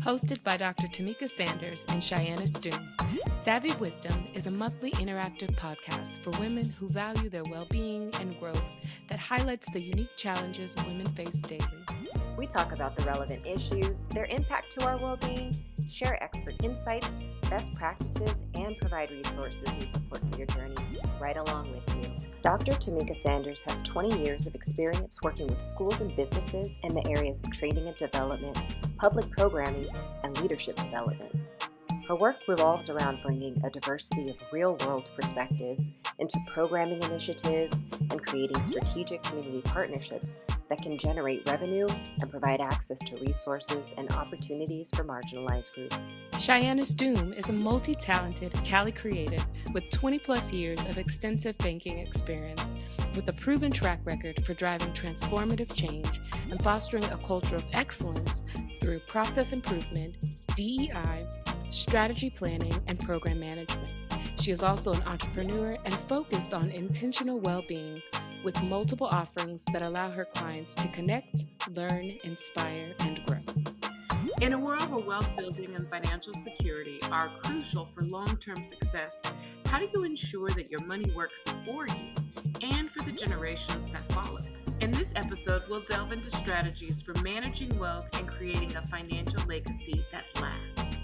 Hosted by Dr. Tamika Sanders and Cheyenne Stoom, Savvy Wisdom is a monthly interactive podcast for women who value their well-being and growth that highlights the unique challenges women face daily. We talk about the relevant issues, their impact to our well-being, share expert insights, best practices, and provide resources and support for your journey right along with you. Dr. Tamika Sanders has 20 years of experience working with schools and businesses in the areas of training and development, public programming, and leadership development. Her work revolves around bringing a diversity of real-world perspectives into programming initiatives and creating strategic community partnerships that can generate revenue and provide access to resources and opportunities for marginalized groups. Cheyenne Stoom is a multi-talented Cali creative with 20-plus years of extensive banking experience, with a proven track record for driving transformative change and fostering a culture of excellence through process improvement, DEI, strategy planning, and program management. She is also an entrepreneur and focused on intentional well-being, with multiple offerings that allow her clients to connect, learn, inspire, and grow. In a world where wealth building and financial security are crucial for long-term success, how do you ensure that your money works for you and for the generations that follow? In this episode, we'll delve into strategies for managing wealth and creating a financial legacy that lasts.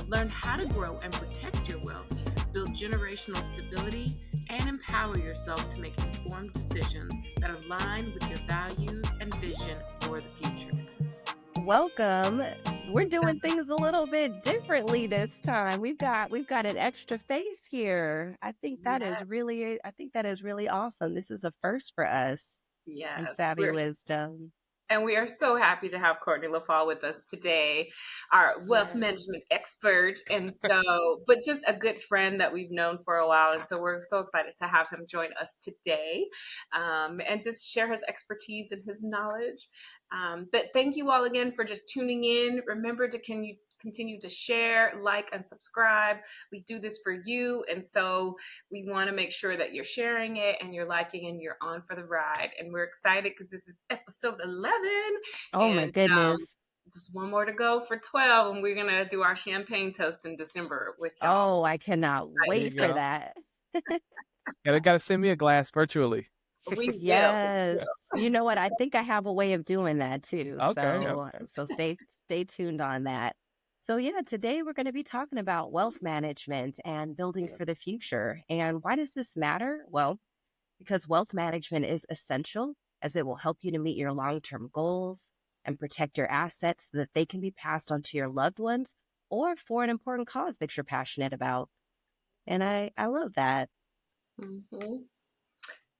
Learn how to grow and protect your wealth, build generational stability, and empower yourself to make informed decisions that align with your values and vision for the future. Welcome. We're doing things a little bit differently this time. We've got an extra face here. I think that is really awesome. This is a first for us. Yes. And Savvy Wisdom. And we are so happy to have Courtney Leffall with us today, our wealth management expert. And so, but just a good friend that we've known for a while. And so we're so excited to have him join us today and just share his expertise and his knowledge. But thank you all again for just tuning in. Remember to continue to share, like, and subscribe. We do this for you. And so we want to make sure that you're sharing it and you're liking and you're on for the ride. And we're excited because this is episode 11. Oh, my goodness. Just one more to go for 12. And we're going to do our champagne toast in December with y'all. Oh, I cannot wait for that. Yeah, they got to send me a glass virtually. Yes. You know what? I think I have a way of doing that too. Okay. So stay tuned on that. So yeah, today we're going to be talking about wealth management and building for the future. And why does this matter? Well, because wealth management is essential, as it will help you to meet your long-term goals and protect your assets so that they can be passed on to your loved ones or for an important cause that you're passionate about. And I love that. Mm-hmm.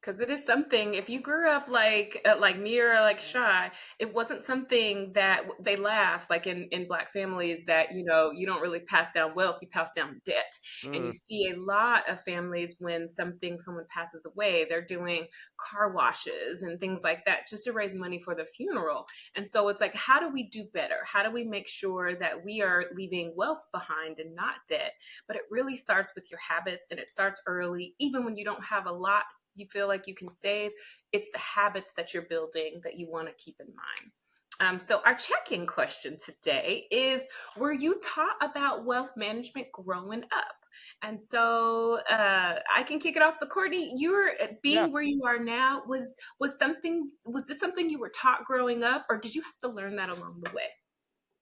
Because it is something, if you grew up like me or like Shy, it wasn't something that they laugh like in Black families that, you don't really pass down wealth, you pass down debt. And you see a lot of families when someone passes away, they're doing car washes and things like that just to raise money for the funeral. And so it's like, how do we do better? How do we make sure that we are leaving wealth behind and not debt? But it really starts with your habits, and it starts early, even when you don't have a lot you feel like you can save. It's the habits that you're building that you want to keep in mind. So our check-in question today is, were you taught about wealth management growing up? And so I can kick it off. But Courtney, where you are now, was this something you were taught growing up, or did you have to learn that along the way?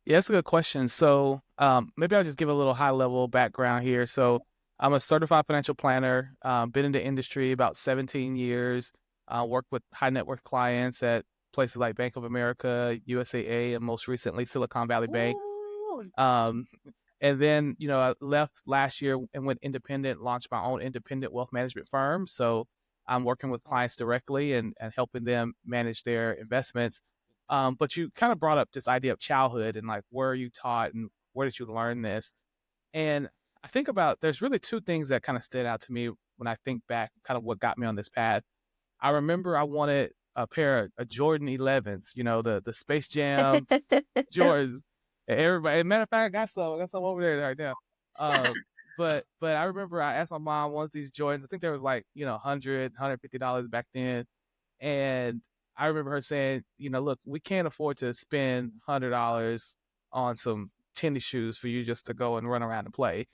Yeah, that's a good question. So maybe I'll just give a little high-level background here. So I'm a certified financial planner, been in the industry about 17 years, worked with high net worth clients at places like Bank of America, USAA, and most recently Silicon Valley Bank. And then, I left last year and went independent, launched my own independent wealth management firm. So I'm working with clients directly and helping them manage their investments. But you kind of brought up this idea of childhood and like, where are you taught and where did you learn this? And I think there's really two things that kind of stood out to me when I think back, kind of what got me on this path. I remember I wanted a pair of Jordan 11s, the Space Jam Jordans. Everybody, as a matter of fact, I got some over there right now. But I remember I asked my mom, I wanted these Jordans. I think there was like, $100, $150 back then. And I remember her saying, look, we can't afford to spend $100 on some tennis shoes for you just to go and run around and play.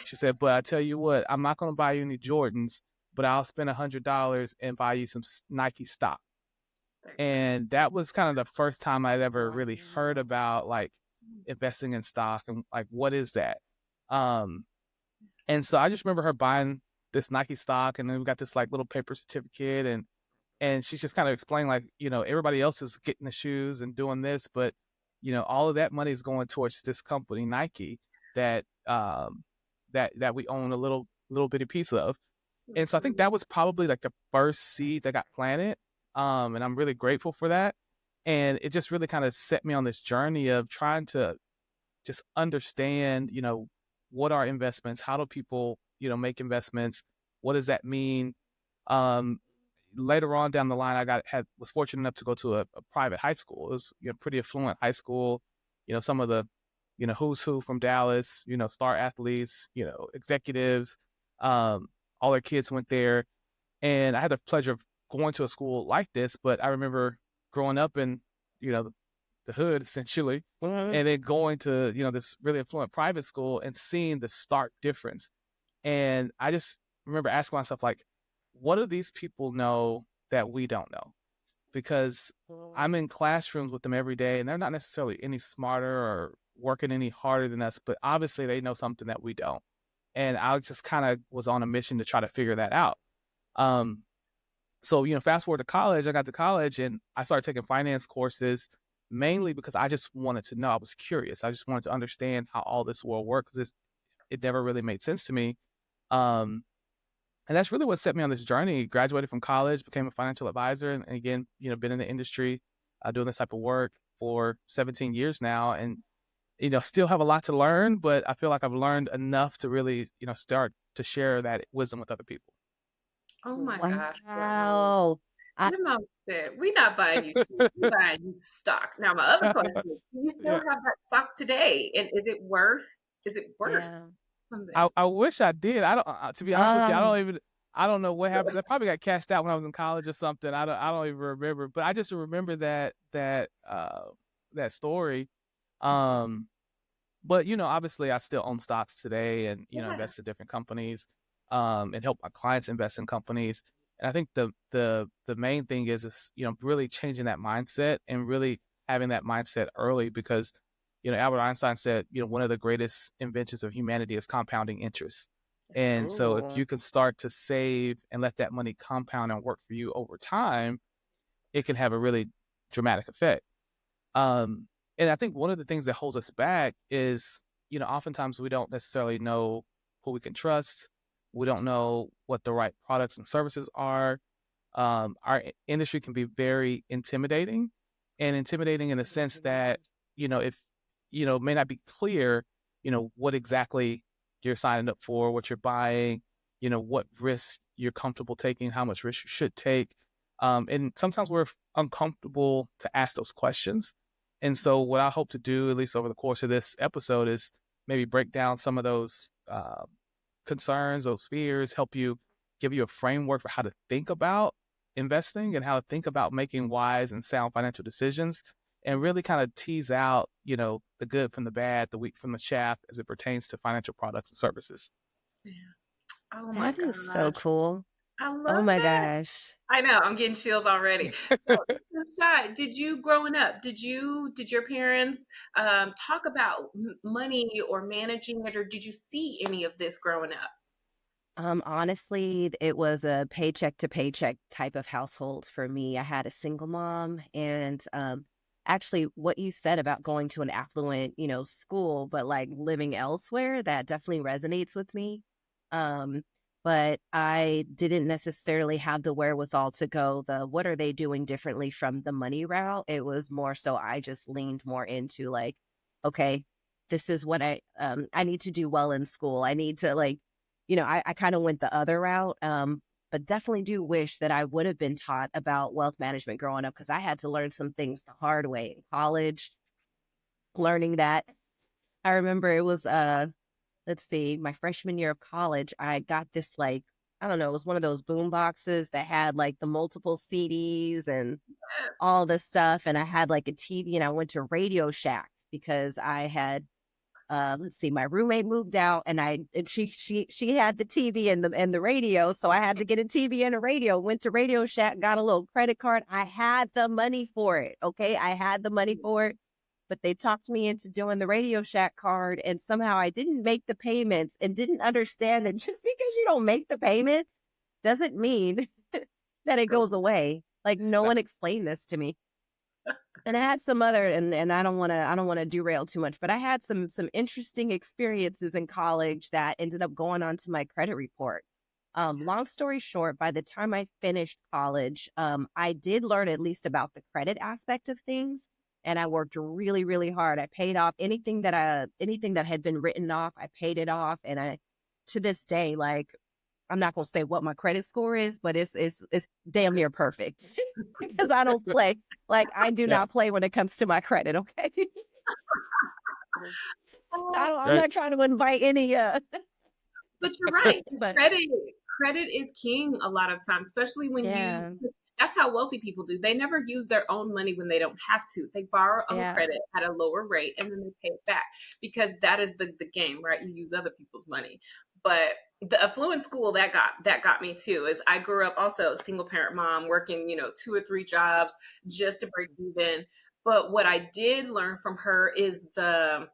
She said, but I tell you what, I'm not going to buy you any Jordans, but I'll spend $100 and buy you some Nike stock. And that was kind of the first time I'd ever really heard about like investing in stock and like, what is that? And so I just remember her buying this Nike stock, and then we got this like little paper certificate, and she's just kind of explaining like, everybody else is getting the shoes and doing this, but all of that money is going towards this company, Nike, that that we own a little bitty piece of. And so I think that was probably like the first seed that got planted. And I'm really grateful for that. And it just really kind of set me on this journey of trying to just understand, what are investments? How do people, make investments? What does that mean? Later on down the line, was fortunate enough to go to a private high school. It was pretty affluent high school. Some of the who's who from Dallas. Star athletes. Executives. All their kids went there, and I had the pleasure of going to a school like this. But I remember growing up in the hood essentially, and then going to this really affluent private school and seeing the stark difference. And I just remember asking myself, like, what do these people know that we don't know? Because I'm in classrooms with them every day, and they're not necessarily any smarter or working any harder than us, but obviously they know something that we don't. And I just kind of was on a mission to try to figure that out. So, fast forward to college, I got to college and I started taking finance courses, mainly because I just wanted to know. I was curious. I just wanted to understand how all this world worked, because it never really made sense to me. And that's really what set me on this journey. Graduated from college, became a financial advisor, and again, been in the industry doing this type of work for 17 years now, and still have a lot to learn, but I feel like I've learned enough to really start to share that wisdom with other people. Oh my gosh! Wow. Your mom said, "We're not buying you shoes, we're buying you stock." Now, my other question is, do you still Yeah. have that stock today? And is it worth Yeah. something? I wish I did. I don't. To be honest with you, I don't know what happened. I probably got cashed out when I was in college or something. I don't even remember. But I just remember that story. But obviously, I still own stocks today, and Yeah. invest in different companies, and help my clients invest in companies. And I think the main thing is really changing that mindset and really having that mindset early, because Albert Einstein said one of the greatest inventions of humanity is compounding interest. And so if you can start to save and let that money compound and work for you over time, it can have a really dramatic effect. And I think one of the things that holds us back is, oftentimes we don't necessarily know who we can trust. We don't know what the right products and services are. Our industry can be very intimidating, and intimidating in the sense that, if, may not be clear, what exactly you're signing up for, what you're buying, what risks you're comfortable taking, how much risk you should take. And sometimes we're uncomfortable to ask those questions. And so what I hope to do, at least over the course of this episode, is maybe break down some of those concerns, those fears, give you a framework for how to think about investing and how to think about making wise and sound financial decisions, and really kind of tease out, the good from the bad, the wheat from the chaff, as it pertains to financial products and services. Yeah. Oh my That is so cool. I love Oh my that. gosh. I know, I'm getting chills already. So, Shai, did you growing up, did your parents talk about money or managing it, or did you see any of this growing up? Honestly, it was a paycheck to paycheck type of household for me. I had a single mom, and actually what you said about going to an affluent, school, but like living elsewhere, that definitely resonates with me. Um, but I didn't necessarily have the wherewithal to go what are they doing differently from the money route? It was more so I just leaned more into like, okay, this is what I need to do well in school. I need to like, I kind of went the other route. But definitely do wish that I would have been taught about wealth management growing up, because I had to learn some things the hard way in college. Learning that, I remember it was let's see, my freshman year of college, I got this like, I don't know, it was one of those boom boxes that had like the multiple CDs and all this stuff. And I had like a TV, and I went to Radio Shack because I had let's see, my roommate moved out, and she had the TV and the radio, so I had to get a TV and a radio. Went to Radio Shack, got a little credit card. I had the money for it. Okay, I had the money for it, but they talked me into doing the Radio Shack card, and somehow I didn't make the payments and didn't understand that just because you don't make the payments doesn't mean that it goes away. Like, no one explained this to me. And I had some other, and I don't want to derail too much, but I had some interesting experiences in college that ended up going onto my credit report. Long story short, by the time I finished college, I did learn at least about the credit aspect of things, and I worked really, really hard. I paid off anything that had been written off. I paid it off, and I, to this day, like, I'm not gonna say what my credit score is, but it's damn near perfect because I don't play. Like, I do Yeah. not play when it comes to my credit. Okay, I'm Right. not trying to invite any. But you're right. But Credit is king a lot of times, especially when yeah, that's how wealthy people do. They never use their own money when they don't have to. They borrow on yeah, credit at a lower rate and then they pay it back because that is the game, right? You use other people's money. But the affluent school that got me too is I grew up also single parent mom working, 2 or 3 jobs just to break even. But what I did learn from her is the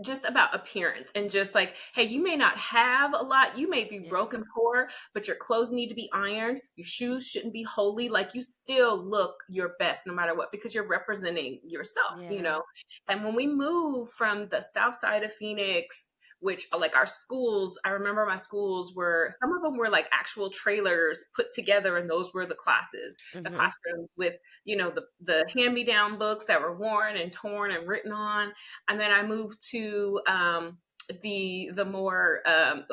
just about appearance and just like, hey, you may not have a lot, you may be broken poor, but your clothes need to be ironed, your shoes shouldn't be holy, like you still look your best no matter what because you're representing yourself. yeah. And when we moved from the south side of Phoenix, which like our schools, I remember my schools were, some of them were like actual trailers put together and those were the classes, the classrooms with the hand-me-down books that were worn and torn and written on. And then I moved to the more I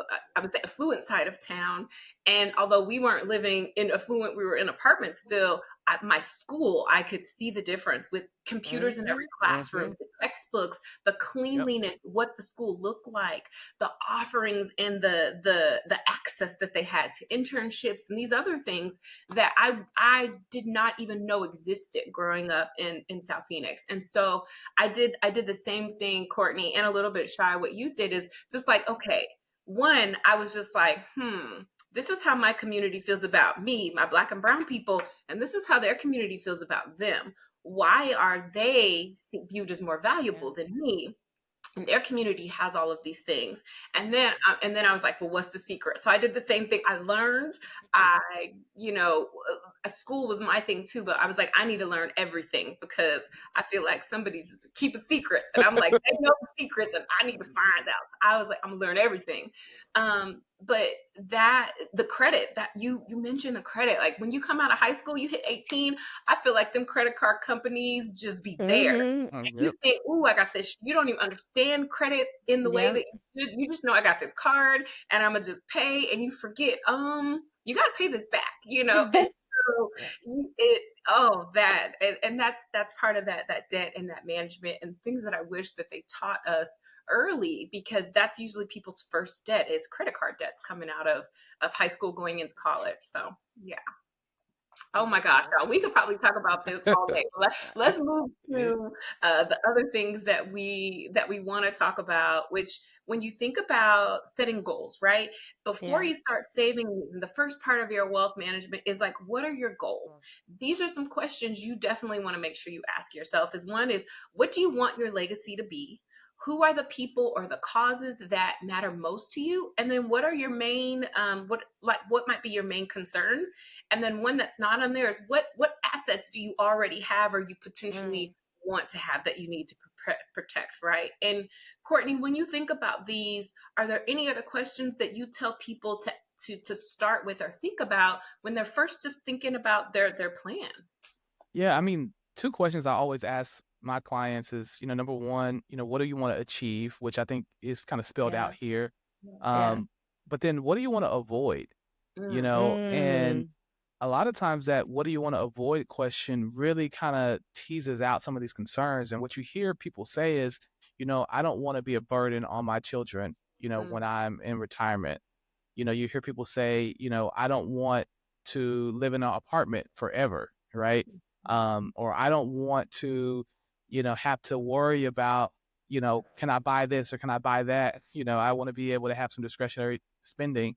would say affluent side of town. And although we weren't living in affluent, we were in apartments still. At my school, I could see the difference with computers in every classroom, the textbooks, the cleanliness, what the school looked like, the offerings and the access that they had to internships and these other things that I did not even know existed growing up in South Phoenix. And so I did the same thing, Courtney, and a little bit shy. What you did is just like, okay, one, I was just like, this is how my community feels about me, my Black and brown people, and this is how their community feels about them. Why are they viewed as more valuable than me? And their community has all of these things. And then I was like, well, what's the secret? So I did the same thing. I learned, school was my thing too, but I was like, I need to learn everything because I feel like somebody just keep secrets. And I'm like, they know the secrets and I need to find out. I was like, I'm gonna learn everything. But the credit that you mentioned, the credit, like when you come out of high school, you hit 18, I feel like them credit card companies just be there. And you think, ooh, I got this. You don't even understand credit in the way that you should. You just know I got this card and I'm gonna just pay, and you forget, you gotta pay this back, And so that's part of that debt and that management and things that I wish that they taught us early, because that's usually people's first debt is credit card debts coming out of high school going into college. So yeah. Oh my gosh, y'all, we could probably talk about this all day. Let's move to the other things that we want to talk about, which when you think about setting goals, right? Before you start saving, the first part of your wealth management is like, what are your goals? These are some questions you definitely want to make sure you ask yourself. One is, what do you want your legacy to be? Who are the people or the causes that matter most to you? And then what are your main, what might be your main concerns? And then one that's not on there is what assets do you already have or you potentially want to have that you need to protect, right? And Courtney, when you think about these, are there any other questions that you tell people to start with or think about when they're first just thinking about their plan? Yeah, I mean, 2 questions I always ask my clients is, number one, what do you want to achieve, which I think is kind of spelled out here. But then what do you want to avoid, and a lot of times that what do you want to avoid question really kind of teases out some of these concerns. And what you hear people say is, I don't want to be a burden on my children, when I'm in retirement. You hear people say, I don't want to live in an apartment forever, right? Or I don't want to, have to worry about, can I buy this or can I buy that? I want to be able to have some discretionary spending.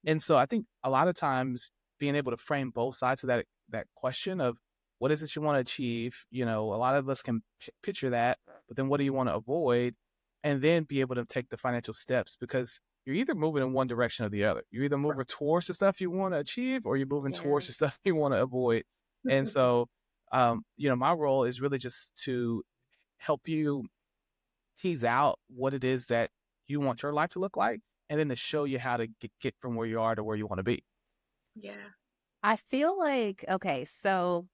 And so I think a lot of times being able to frame both sides of that question of what is it you want to achieve? A lot of us can picture that, but then what do you want to avoid? And then be able to take the financial steps, because you're either moving in one direction or the other. You're either moving towards the stuff you want to achieve, or you're moving towards the stuff you want to avoid. And so, my role is really just to help you tease out what it is that you want your life to look like, and then to show you how to get from where you are to where you want to be. Yeah. I feel like, okay, so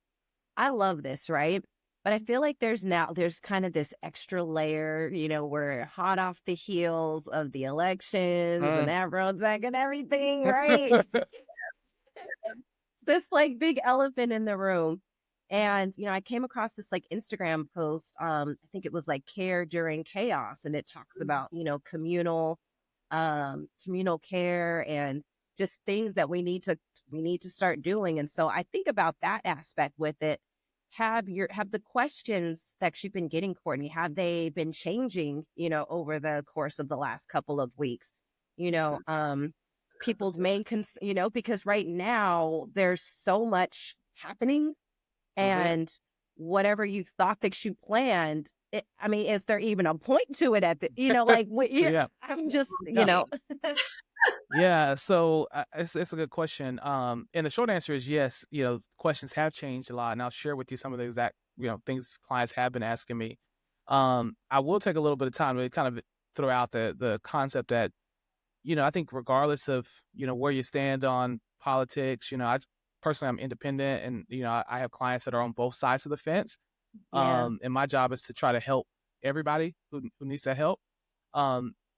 I love this, right? But I feel like there's kind of this extra layer, we're hot off the heels of the elections and everyone's and everything, right? This like big elephant in the room. And, I came across this like Instagram post. I think it was like Care During Chaos. And it talks about, communal care and just things that we need to start doing. And so I think about that aspect with it. Have the questions that you've been getting, Courtney, have they been changing, over the course of the last couple of weeks? People's main because right now there's so much happening, and whatever you thought that you planned, is there even a point to it at the, like, Yeah. I'm just, Yeah, so it's a good question. And the short answer is yes. Questions have changed a lot, and I'll share with you some of the exact things clients have been asking me. I will take a little bit of time to kind of throw out the concept that I think regardless of where you stand on politics, I personally I'm independent, and I have clients that are on both sides of the fence. And my job is to try to help everybody who needs that help.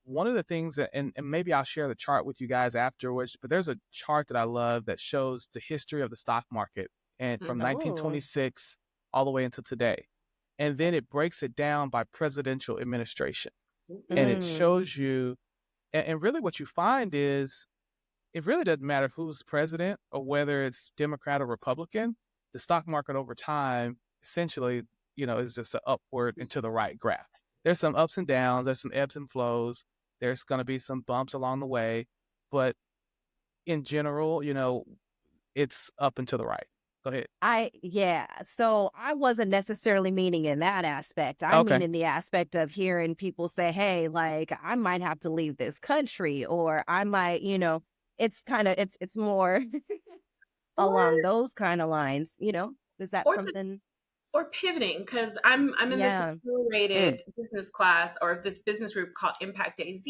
One of the things that, and maybe I'll share the chart with you guys afterwards, but there's a chart that I love that shows the history of the stock market, and from 1926 all the way until today. And then it breaks it down by presidential administration. And it shows you, and really what you find is it really doesn't matter who's president or whether it's Democrat or Republican. The stock market over time, essentially, is just an upward and to the right graph. There's some ups and downs, there's some ebbs and flows, there's going to be some bumps along the way, but in general, it's up and to the right. Go ahead. So I wasn't necessarily meaning in that aspect. I mean in the aspect of hearing people say, hey, like, I might have to leave this country, or I might, it's kind of, it's more along those kind of lines, is that something? Or pivoting, because I'm in this accelerated business class, or this business group called Impact AZ,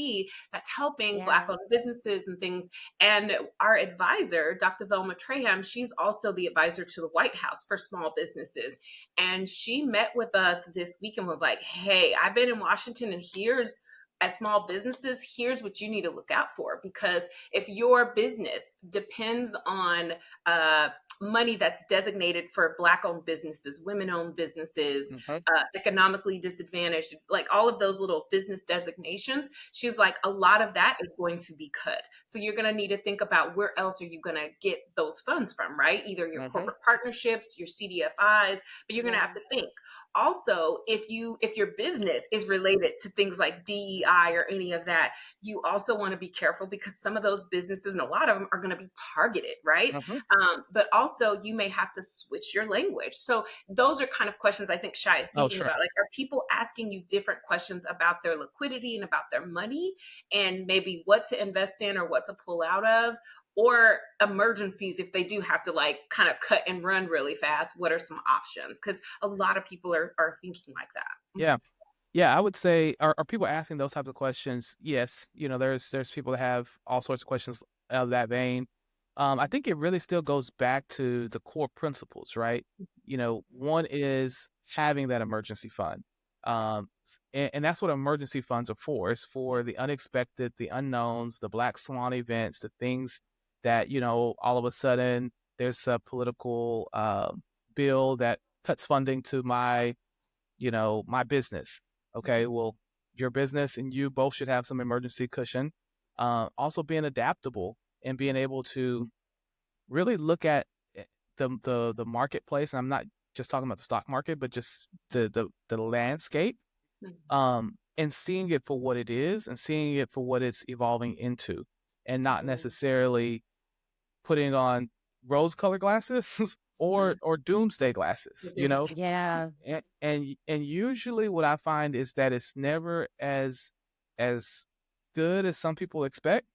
that's helping Black-owned businesses and things. And our advisor, Dr. Velma Traham, she's also the advisor to the White House for small businesses. And she met with us this week and was like, hey, I've been in Washington, and as small businesses, here's what you need to look out for. Because if your business depends on money that's designated for Black-owned businesses, women-owned businesses, economically disadvantaged, like all of those little business designations, she's like, a lot of that is going to be cut. So you're going to need to think about where else are you going to get those funds from, right? Either your corporate partnerships, your CDFIs, but you're going to have to think. Also, if your business is related to things like DEI or any of that, you also want to be careful, because some of those businesses, and a lot of them, are going to be targeted, right? But also you may have to switch your language. So those are kind of questions I think Shai is thinking about. Like, are people asking you different questions about their liquidity and about their money, and maybe what to invest in or what to pull out of? Or emergencies, if they do have to like kind of cut and run really fast, what are some options? Because a lot of people are thinking like that. Yeah, I would say, are people asking those types of questions? Yes. There's people that have all sorts of questions of that vein. I think it really still goes back to the core principles, right? One is having that emergency fund. And that's what emergency funds are for. It's for the unexpected, the unknowns, the black swan events, the things that, all of a sudden there's a political bill that cuts funding to my business. Okay, well, your business and you both should have some emergency cushion. Also being adaptable and being able to really look at the marketplace. And I'm not just talking about the stock market, but just the landscape. and seeing it for what it is and seeing it for what it's evolving into, and not necessarily putting on rose-colored glasses or doomsday glasses, you know? Yeah. And usually what I find is that it's never as good as some people expect,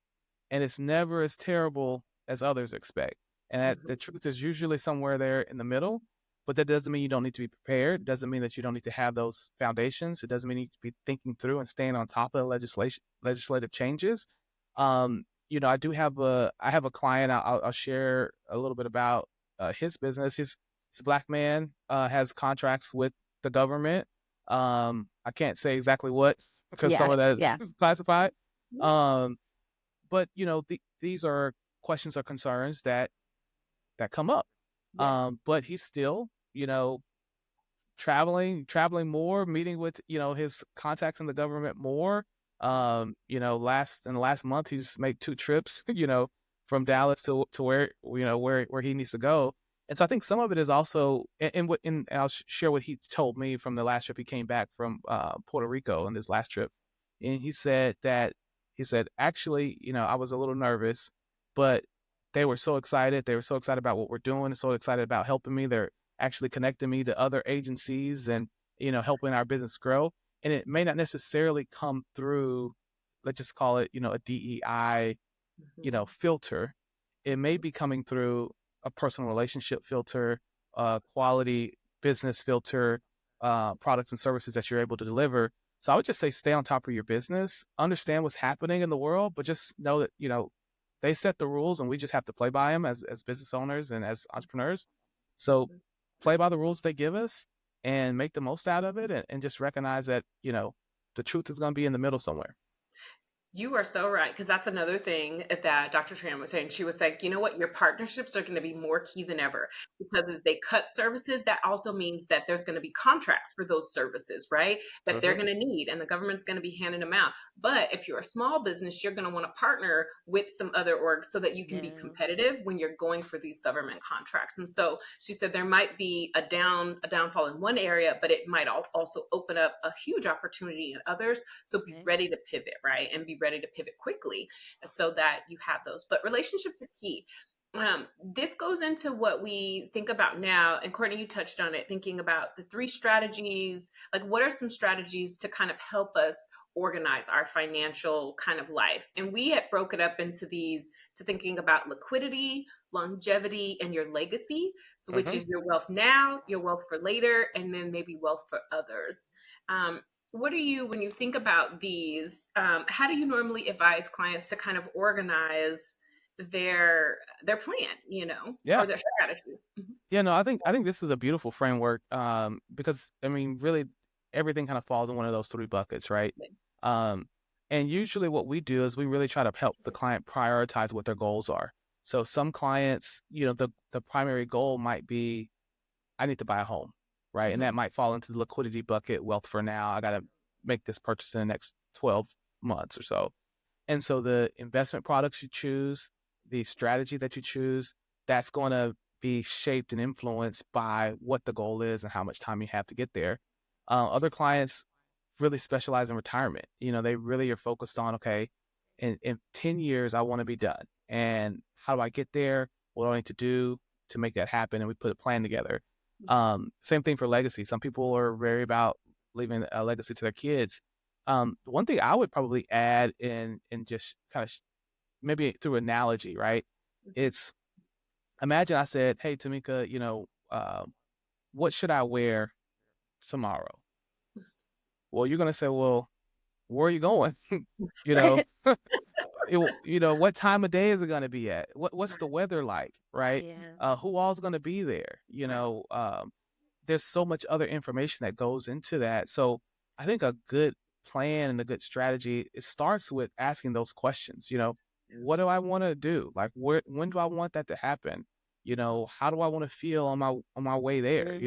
and it's never as terrible as others expect. And that the truth is usually somewhere there in the middle. But that doesn't mean you don't need to be prepared. It doesn't mean that you don't need to have those foundations. It doesn't mean you need to be thinking through and staying on top of the legislative changes. I have a client. I'll share a little bit about his business. He's a black man, has contracts with the government. I can't say exactly what because some Yeah. of that Yeah. is classified. Um, but these are questions or concerns that come up. But he's still, traveling more, meeting with, his contacts in the government more. In the last month, he's made 2 trips, from Dallas to where, where he needs to go. And so I think some of it is also, and I'll share what he told me from the last trip. He came back from Puerto Rico on his last trip, and he said, actually, I was a little nervous, but they were so excited. They were so excited about what we're doing, and so excited about helping me. They're actually connecting me to other agencies and, helping our business grow. And it may not necessarily come through, let's just call it, a DEI, filter. It may be coming through a personal relationship filter, quality business filter, products and services that you're able to deliver. So I would just say stay on top of your business, understand what's happening in the world, but just know that, they set the rules and we just have to play by them as business owners and as entrepreneurs. So play by the rules they give us and make the most out of it, and just recognize that, the truth is going to be in the middle somewhere. You are so right, because that's another thing that Dr. Tran was saying. She was like, you know what, your partnerships are going to be more key than ever, because as they cut services, that also means that there's going to be contracts for those services, right? That they're going to need, and the government's going to be handing them out. But if you're a small business, you're going to want to partner with some other orgs so that you can be competitive when you're going for these government contracts. And so she said there might be a downfall in one area, but it might also open up a huge opportunity in others. So be ready to pivot, right? And be ready to pivot quickly so that you have those. But relationships are key. This goes into what we think about now. And Courtney, you touched on it, thinking about the 3 strategies. Like, what are some strategies to kind of help us organize our financial kind of life? And we had broke it up into these, to thinking about liquidity, longevity, and your legacy. So which is your wealth now, your wealth for later, and then maybe wealth for others. What do you, when you think about these, how do you normally advise clients to kind of organize their plan, or their strategy? Yeah, no, I think this is a beautiful framework, because I mean, really, everything kind of falls in one of those 3 buckets, right? And usually, what we do is we really try to help the client prioritize what their goals are. So some clients, the primary goal might be, I need to buy a home, right? And that might fall into the liquidity bucket, wealth for now. I got to make this purchase in the next 12 months or so. And so the investment products you choose, the strategy that you choose, that's going to be shaped and influenced by what the goal is and how much time you have to get there. Other clients really specialize in retirement. They really are focused on, okay, in 10 years, I want to be done. And how do I get there? What do I need to do to make that happen? And we put a plan together. Same thing for legacy. Some people are very about leaving a legacy to their kids. One thing I would probably add in just kind of maybe through analogy, right? It's, imagine I said, hey, Tamika, what should I wear tomorrow? Well, you're going to say, well, where are you going? What time of day is it going to be at? What's the weather like, right? Who all's going to be there? There's so much other information that goes into that. So I think a good plan and a good strategy, it starts with asking those questions. What do I want to do? Like, when do I want that to happen? How do I want to feel on my way there?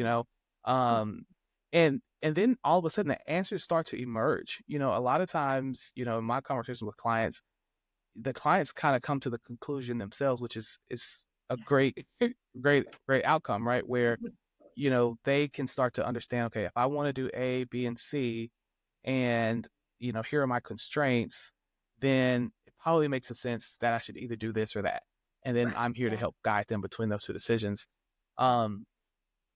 And then all of a sudden the answers start to emerge. A lot of times, in my conversation with clients, the clients kind of come to the conclusion themselves, which is a great, great outcome, right? Where, they can start to understand, okay, if I want to do A, B, and C, and here are my constraints, then it probably makes a sense that I should either do this or that. And then Right. I'm here to Yeah. help guide them between those two decisions. Um,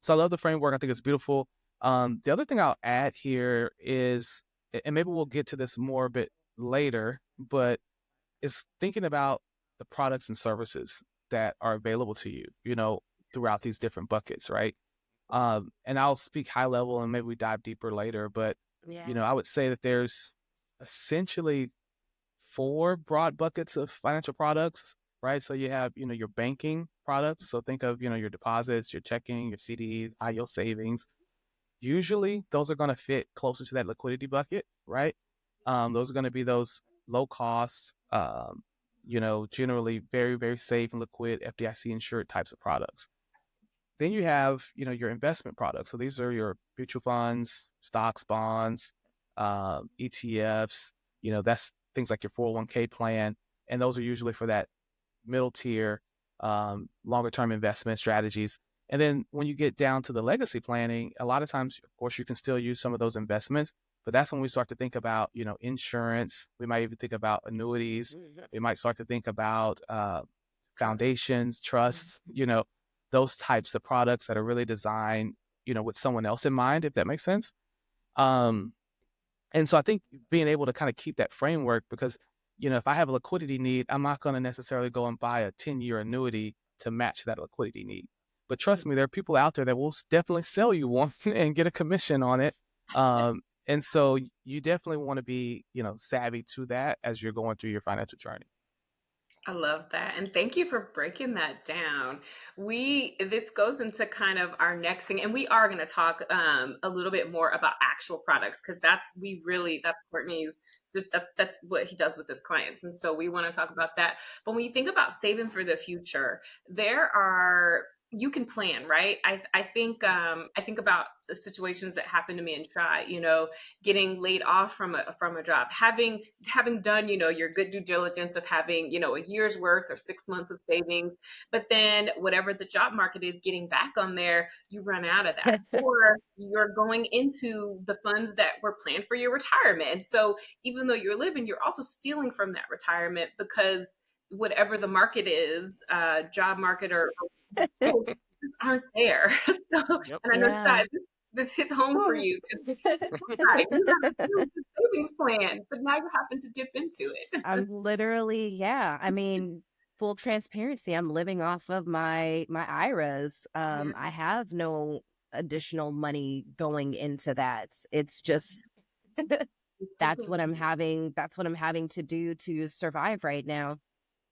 so I love the framework. I think it's beautiful. The other thing I'll add here is, and maybe we'll get to this more a bit later, but is thinking about the products and services that are available to you, throughout these different buckets, right? And I'll speak high level and maybe we dive deeper later, but Yeah. I would say that there's essentially four broad buckets of financial products, right? So you have, your banking products. So think of, your deposits, your checking, your CDs, high yield savings. Usually those are going to fit closer to that liquidity bucket, right? Those are going to be those low cost, generally very, very safe and liquid FDIC insured types of products. Then you have, your investment products. So these are your mutual funds, stocks, bonds, ETFs. That's things like your 401k plan. And those are usually for that middle tier, longer term investment strategies. And then when you get down to the legacy planning, a lot of times, of course, you can still use some of those investments, but that's when we start to think about, insurance. We might even think about annuities. We might start to think about Trust. foundations, trusts, those types of products that are really designed, with someone else in mind, if that makes sense. Um, and so I think being able to kind of keep that framework, because, if I have a liquidity need, I'm not going to necessarily go and buy a 10-year annuity to match that liquidity need. But trust me, there are people out there that will definitely sell you one and get a commission on it. And so you definitely want to be, savvy to that as you're going through your financial journey. I love that. And thank you for breaking that down. This goes into kind of our next thing, and we are going to talk a little bit more about actual products, because that's Courtney's that's what he does with his clients. And so we want to talk about that. But when you think about saving for the future, you can plan, right? I think about the situations that happened to me in Try, getting laid off from a job, having done, your good due diligence of having, a year's worth or 6 months of savings, but then whatever the job market is, getting back on there, you run out of that, or you're going into the funds that were planned for your retirement. And so even though you're living, you're also stealing from that retirement, because whatever the market is, job market or just aren't there. So, Yep. and I know, Yeah. Shai, this hits home for you. 'Cause, right, you have a really good savings plan, but now you happen to dip into it. I'm literally, yeah. I mean, full transparency, I'm living off of my IRAs. Yeah, I have no additional money going into that. It's just that's what I'm having to do to survive right now.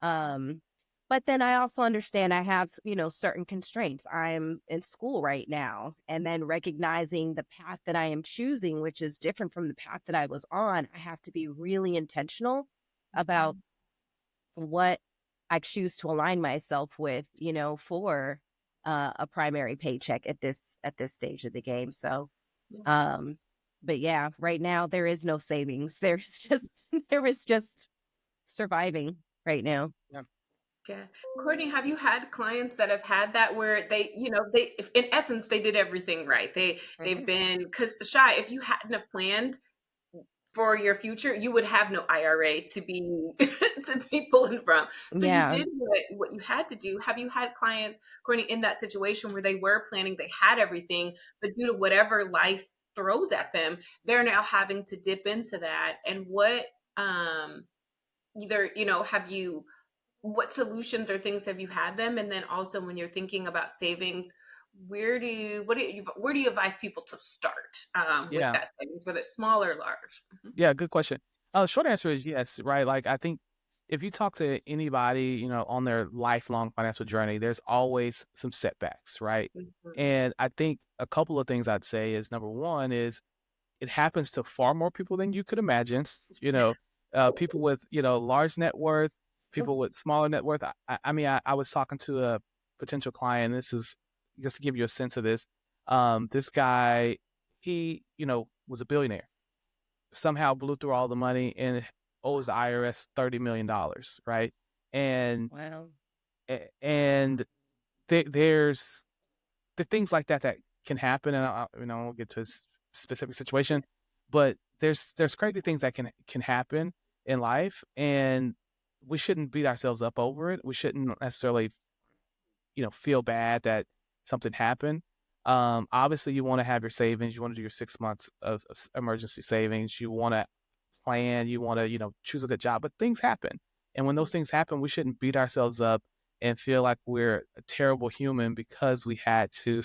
Um, but then I also understand I have, certain constraints. I'm in school right now, and then recognizing the path that I am choosing, which is different from the path that I was on, I have to be really intentional about what I choose to align myself with, for a primary paycheck at this stage of the game. So, um, but yeah, right now there is no savings. There is just surviving right now. Yeah. yeah. Courtney, have you had clients that have had that where if in essence they did everything right? They've been, because Shy, if you hadn't have planned for your future, you would have no IRA to be to be pulling from. So you Yeah. did what you had to do. Have you had clients, Courtney, in that situation where they were planning, they had everything, but due to whatever life throws at them, they're now having to dip into that? And what either, have you what solutions or things have you had them? And then also when you're thinking about savings, where do you advise people to start with Yeah. that savings, whether it's small or large? Yeah, good question. Short answer is yes, right? Like I think if you talk to anybody, on their lifelong financial journey, there's always some setbacks, right? Mhm. And I think a couple of things I'd say is number one is it happens to far more people than you could imagine. You know, people with large net worth, people with smaller net worth. I was talking to a potential client. This is just to give you a sense of this. This guy, he was a billionaire, somehow blew through all the money and owes the IRS $30 million, right? And Wow. and there's the things like that that can happen, and I won't get to his specific situation, but there's crazy things that can happen in life, and we shouldn't beat ourselves up over it. We shouldn't necessarily, feel bad that something happened. Obviously, you want to have your savings. You want to do your 6 months of emergency savings. You want to plan. You want to, choose a good job. But things happen, and when those things happen, we shouldn't beat ourselves up and feel like we're a terrible human because we had to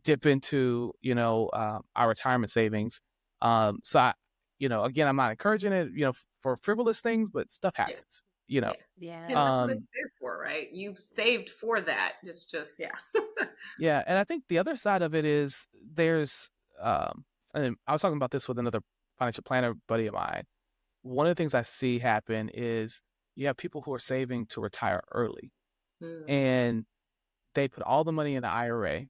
dip into, our retirement savings. So again, I'm not encouraging it, for frivolous things, but stuff Yeah. happens. Yeah. Yeah. And that's what it's Um, there for, right? You saved for that. It's just, yeah. yeah, and I think the other side of it is there's, and I was talking about this with another financial planner buddy of mine. One of the things I see happen is you have people who are saving to retire early, Mm. and they put all the money in the IRA,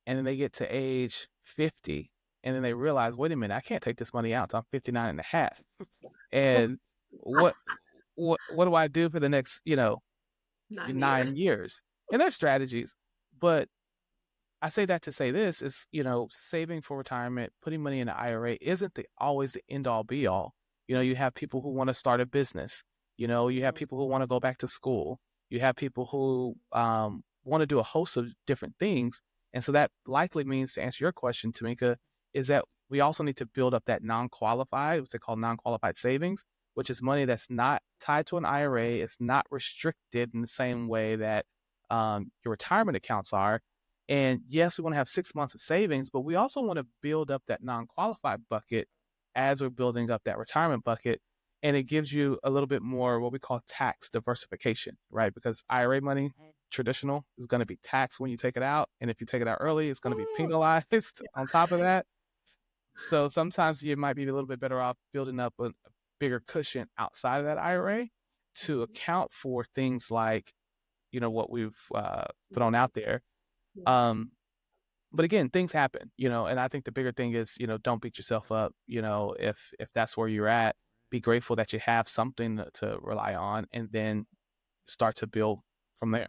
and then they get to age 50, and then they realize, wait a minute, I can't take this money out until I'm 59 and a half. And what what do I do for the next, 9 years. 9 years? And there's strategies, but I say that to say this is, saving for retirement, putting money in the IRA isn't always the end all be all. You have people who want to start a business. You have people who want to go back to school. You have people who want to do a host of different things. And so that likely means, to answer your question, Tamika, is that we also need to build up that non-qualified, what they call non-qualified savings, which is money that's not tied to an IRA. It's not restricted in the same way that your retirement accounts are. And yes, we want to have 6 months of savings, but we also want to build up that non-qualified bucket as we're building up that retirement bucket. And it gives you a little bit more what we call tax diversification, right? Because IRA money, traditional, is going to be taxed when you take it out. And if you take it out early, it's going to be penalized on top of that. So sometimes you might be a little bit better off building up a bigger cushion outside of that IRA to account for things like, what we've thrown out there. But again, things happen, and I think the bigger thing is, don't beat yourself up. If that's where you're at, be grateful that you have something to rely on, and then start to build from there.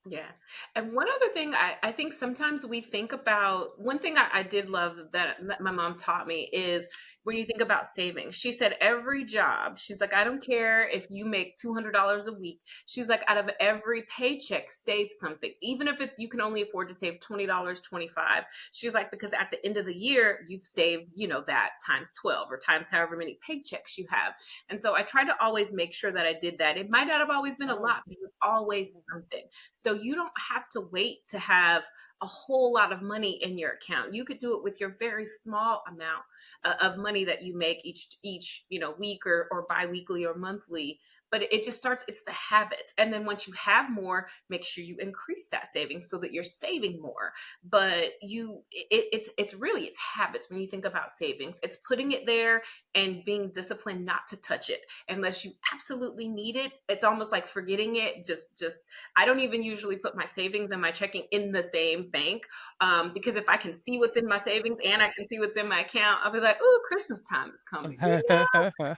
Yeah. And one other thing, I think sometimes we think about one thing I did love that my mom taught me is when you think about saving, she said, every job, she's like, I don't care if you make $200 a week. She's like, out of every paycheck, save something, even if it's you can only afford to save $20, $25. She's like, because at the end of the year, you've saved, that times 12 or times however many paychecks you have. And so I tried to always make sure that I did that. It might not have always been a lot, but it was always something. So you don't have to wait to have a whole lot of money in your account. You could do it with your very small amount of money that you make each week or biweekly or monthly. But it just starts, it's the habits. And then once you have more, make sure you increase that savings so that you're saving more. But it's habits. When you think about savings, it's putting it there and being disciplined not to touch it unless you absolutely need it. It's almost like forgetting it. Just I don't even usually put my savings and my checking in the same bank, because if I can see what's in my savings and I can see what's in my account, I'll be like, oh, Christmas time is coming. I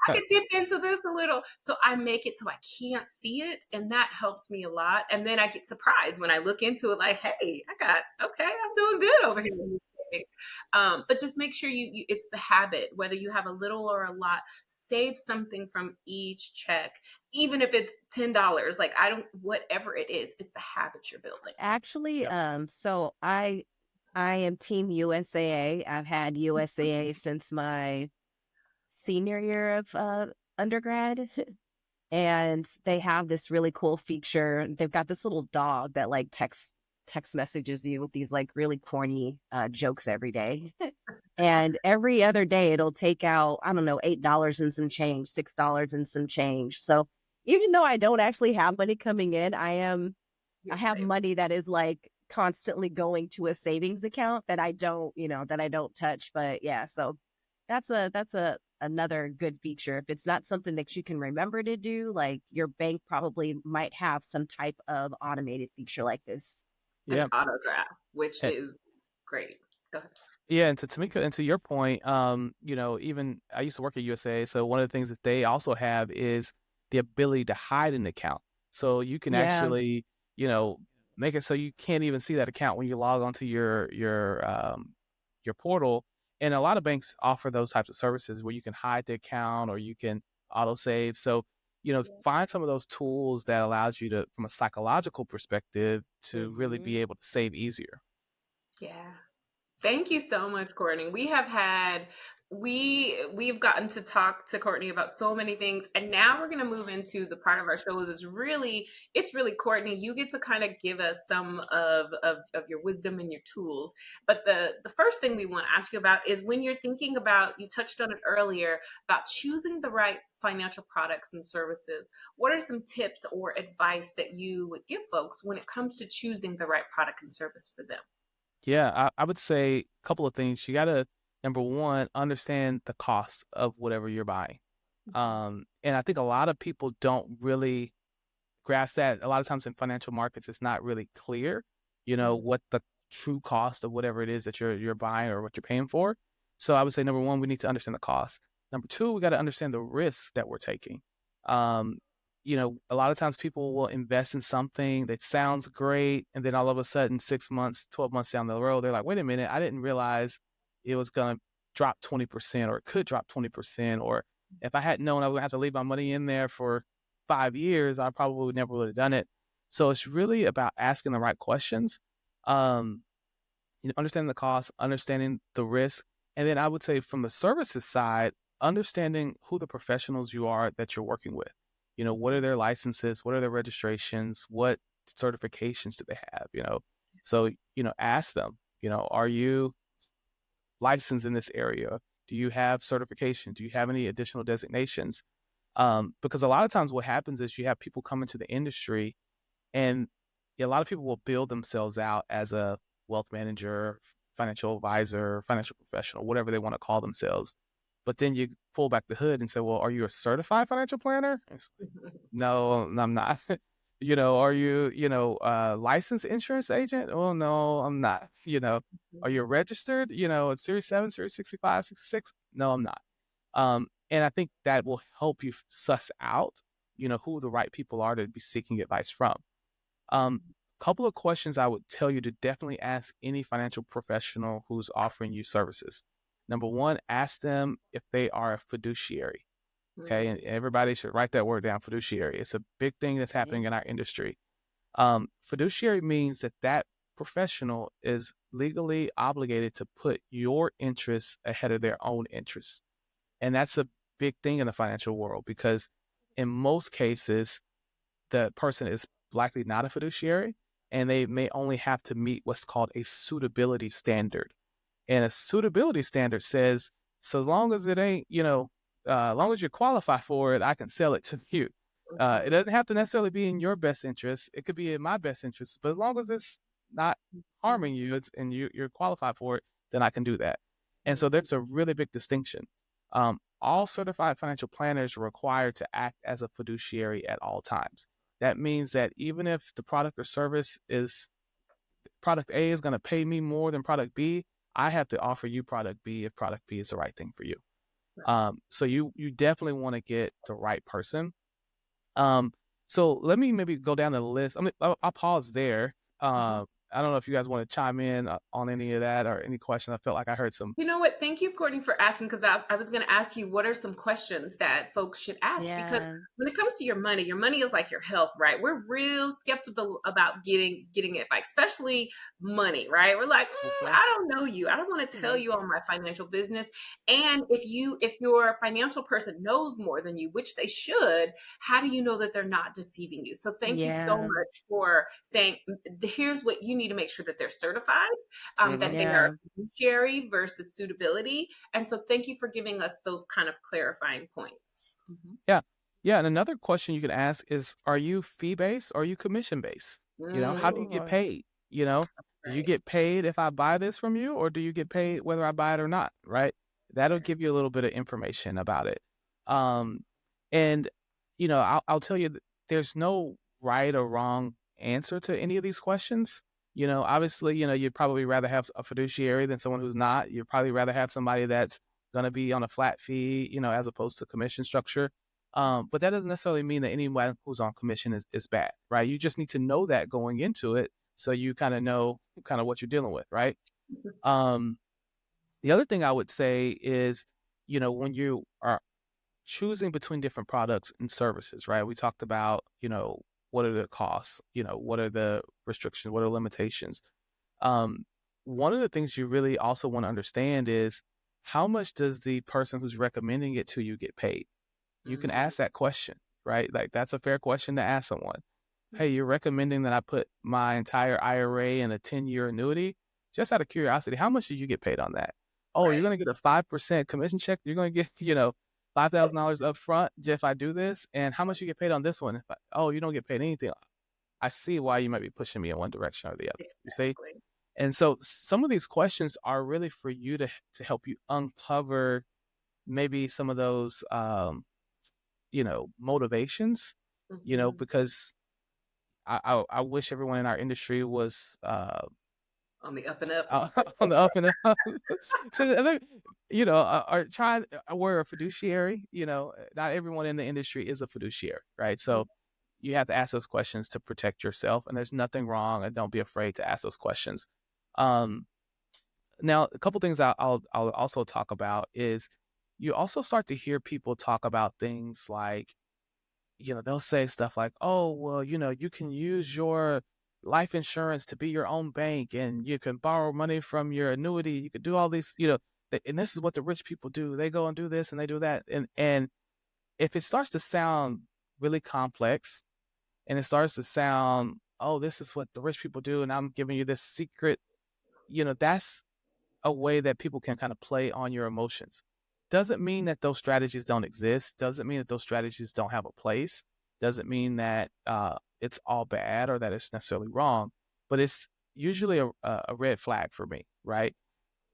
can dip into this a little. So I make it so I can't see it. And that helps me a lot. And then I get surprised when I look into it like, hey, I'm doing good over here. But just make sure you it's the habit, whether you have a little or a lot, save something from each check, even if it's $10. Like whatever it is, it's the habit you're building. Actually, Yep. so I am Team USAA. I've had USAA since my senior year of undergrad. And they have this really cool feature. They've got this little dog that like text messages you with these like really corny jokes every day. And every other day it'll take out, I don't know, $8 and some change, $6 and some change. So even though I don't actually have money coming in, I have money that is like constantly going to a savings account that I don't, touch. But yeah, so that's another good feature. If it's not something that you can remember to do, like your bank probably might have some type of automated feature like this. An Yeah. auto draft, which is great. Go ahead. Yeah, and to Tamika, and to your point, even I used to work at USA, so one of the things that they also have is the ability to hide an account. So you can Yeah. actually, make it so you can't even see that account when you log onto your portal, And a lot of banks offer those types of services where you can hide the account or you can auto save. So, find some of those tools that allows you to, from a psychological perspective, to really be Mhm. able to save easier. Yeah. Thank you so much, Courtney. We've gotten to talk to Courtney about so many things, and now we're going to move into the part of our show that's really, it's really Courtney. You get to kind of give us some of your wisdom and your tools. But the first thing we want to ask you about is when you're thinking about, you touched on it earlier, about choosing the right financial products and services. What are some tips or advice that you would give folks when it comes to choosing the right product and service for them? Yeah, I would say a couple of things. You got to, number one, understand the cost of whatever you're buying. And I think a lot of people don't really grasp that. A lot of times in financial markets, it's not really clear, what the true cost of whatever it is that you're buying or what you're paying for. So I would say number one, we need to understand the cost. Number two, we got to understand the risks that we're taking. Um, a lot of times people will invest in something that sounds great, and then all of a sudden, 6 months, 12 months down the road, they're like, wait a minute, I didn't realize it was going to drop 20% or it could drop 20%. Or if I hadn't known I was going to have to leave my money in there for 5 years, I probably never would have done it. So it's really about asking the right questions, um, understanding the cost, understanding the risk. And then I would say from the services side, understanding who the professionals you are that you're working with. What are their licenses? What are their registrations? What certifications do they have? So, ask them, are you licensed in this area? Do you have certification? Do you have any additional designations? Because a lot of times what happens is you have people come into the industry, and a lot of people will build themselves out as a wealth manager, financial advisor, financial professional, whatever they want to call themselves. But then you pull back the hood and say, well, are you a certified financial planner? It's like, no, I'm not. Are you, licensed insurance agent? Oh, no, I'm not. Are you registered, at Series 7, Series 65, 66? No, I'm not. And I think that will help you suss out, who the right people are to be seeking advice from. Couple of questions I would tell you to definitely ask any financial professional who's offering you services. Number one, ask them if they are a fiduciary. Okay. And everybody should write that word down, fiduciary. It's a big thing that's happening in our industry. Fiduciary means that professional is legally obligated to put your interests ahead of their own interests. And that's a big thing in the financial world, because in most cases, the person is likely not a fiduciary, and they may only have to meet what's called a suitability standard. And a suitability standard says, so long as it ain't, as long as you qualify for it, I can sell it to you. It doesn't have to necessarily be in your best interest. It could be in my best interest, but as long as it's not harming you, and you're qualified for it, then I can do that. And so there's a really big distinction. All certified financial planners are required to act as a fiduciary at all times. That means that even if the product or service is product A is going to pay me more than product B, I have to offer you product B if product B is the right thing for you. So you definitely want to get the right person. So let me maybe go down the list. I'll pause there. I don't know if you guys want to chime in on any of that or any question. I felt like I heard some. You know what? Thank you, Courtney, for asking, because I was going to ask you, what are some questions that folks should ask? Because Yeah. when it comes to your money is like your health, right? We're real skeptical about getting advice, especially money, right? We're like, I don't know you. I don't want to tell you all my financial business. And if your financial person knows more than you, which they should, how do you know that they're not deceiving you? So thank you so Yeah. much for saying, here's what you need to make sure that they're certified, that they are Yeah. fiduciary versus suitability. And so thank you for giving us those kind of clarifying points. Yeah. Yeah. And another question you can ask is, are you fee-based or are you commission-based? How do you get Ooh. paid? Do you get paid if I buy this from you, or do you get paid whether I buy it or not? Right. That'll give you a little bit of information about it. And, I'll tell you that there's no right or wrong answer to any of these questions. Obviously, you'd probably rather have a fiduciary than someone who's not. You'd probably rather have somebody that's going to be on a flat fee, as opposed to commission structure. But that doesn't necessarily mean that anyone who's on commission is bad, right? You just need to know that going into it, so you kind of know what you're dealing with, right? Um, The other thing I would say is, when you are choosing between different products and services, right? We talked about, what are the costs, what are the restrictions, what are limitations. Um, One of the things you really also want to understand is how much does the person who's recommending it to you get paid? You can Mm-hmm. ask that question, right? Like that's a fair question to ask someone. Hey, you're recommending that I put my entire IRA in a 10-year annuity? Just out of curiosity, how much did you get paid on that? Oh, you're Right. going to get a 5% commission check. You're going to get, $5,000 up front if I do this. And how much you get paid on this one? Oh, you don't get paid anything. I see why you might be pushing me in one direction or the other. You see? Exactly. And so some of these questions are really for you to help you uncover maybe some of those motivations, Mm-hmm. because I wish everyone in our industry was On the up and up. on the up and up. So are trying. We're a fiduciary. Not everyone in the industry is a fiduciary, right? So you have to ask those questions to protect yourself, and there's nothing wrong, and don't be afraid to ask those questions. Um, Now, a couple things I'll also talk about is you also start to hear people talk about things like, they'll say stuff like, oh, well, you can use your life insurance to be your own bank and you can borrow money from your annuity. You could do all these, and this is what the rich people do. They go and do this and they do that. And if it starts to sound really complex and it starts to sound, oh, this is what the rich people do, and I'm giving you this secret, that's a way that people can kind of play on your emotions. Doesn't mean that those strategies don't exist. Doesn't mean that those strategies don't have a place. Doesn't mean that it's all bad or that it's necessarily wrong. But it's usually a red flag for me, right?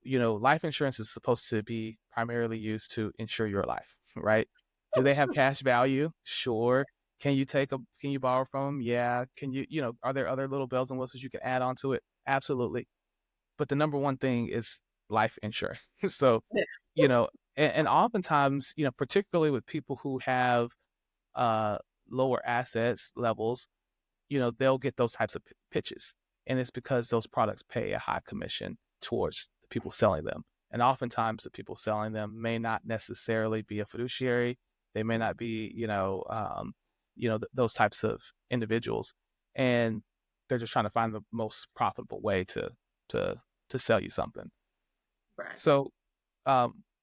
Life insurance is supposed to be primarily used to insure your life, right? Do they have cash value? Sure. Can you borrow from them? Yeah. Can are there other little bells and whistles you can add onto it? Absolutely. But the number one thing is life insurance. So, Yeah. you know, and oftentimes, particularly with people who have uh, lower assets levels, they'll get those types of pitches. And it's because those products pay a high commission towards the people selling them. And oftentimes the people selling them may not necessarily be a fiduciary. They may not be, those types of individuals. And they're just trying to find the most profitable way to to sell you something. Right. So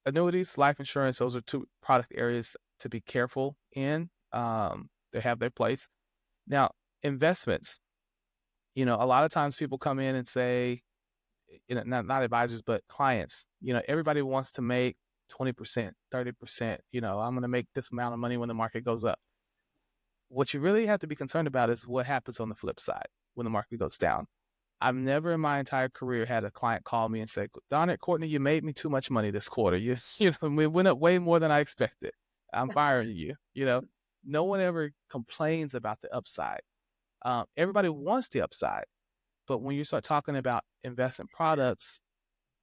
annuities, life insurance, those are two product areas to be careful in. They have their place. Now, investments, a lot of times people come in and say, not advisors, but clients, everybody wants to make 20%, 30%, I'm going to make this amount of money when the market goes up. What you really have to be concerned about is what happens on the flip side when the market goes down. I've never in my entire career had a client call me and say, "Darn it, Courtney, you made me too much money this quarter. We went up way more than I expected. I'm firing you." No one ever complains about the upside. Everybody wants the upside, but when you start talking about investment products